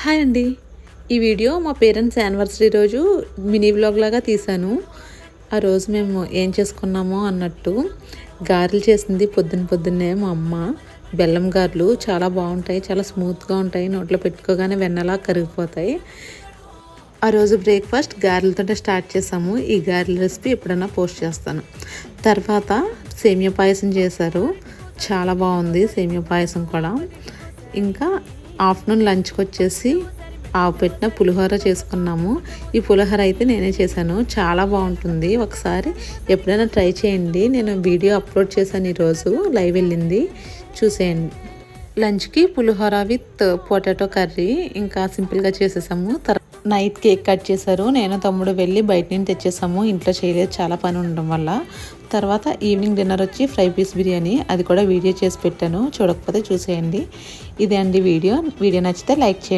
Hi అండి. ఈ video మా పేరెంట్స్ యానివర్సరీ రోజు మినీ వ్లాగ్ లాగా తీశాను. ఆ రోజు మేము ఏం చేసుకున్నామో అన్నట్టు గారెలు చేసింది పొద్దున్నే మా అమ్మ. బెల్లం గారెలు చాలా బాగుంటాయి, చాలా స్మూత్గా ఉంటాయి, నోట్లో పెట్టుకోగానే వెన్నలా కరిగిపోతాయి. ఆ రోజు బ్రేక్ఫాస్ట్ గారెలతో స్టార్ట్ చేసాము. ఈ గారెల రెసిపీ ఎప్పుడైనా పోస్ట్ చేస్తాను. తర్వాత సేమియా పాయసం చేశారు, చాలా బాగుంది సేమియా పాయసం కూడా. ఇంకా ఆఫ్టర్నూన్ లంచ్కి వచ్చేసి ఆవు పెట్టిన పులిహోర చేసుకున్నాము. ఈ పులిహోర అయితే నేనే చేశాను, చాలా బాగుంటుంది. ఒకసారి ఎప్పుడైనా ట్రై చేయండి. నేను వీడియో అప్లోడ్ చేశాను, ఈరోజు లైవ్ వెళ్ళింది, చూసేయండి. లంచ్కి పులిహోర విత్ పొటాటో కర్రీ ఇంకా సింపుల్గా చేసేసాము. నైట్ కేక్ కట్ చేశారు, నేను తమ్ముడు వెళ్ళి బయట నుంచి తెచ్చేసాము, ఇంట్లో చేయలేదు చాలా పని ఉండడం వల్ల. తర్వాత ఈవినింగ్ డిన్నర్ వచ్చి ఫ్రై పీస్ బిర్యానీ, అది కూడా వీడియో చేసి పెట్టాను, చూడకపోతే చూసేయండి. ఇదే అండి వీడియో నచ్చితే లైక్ చేయండి.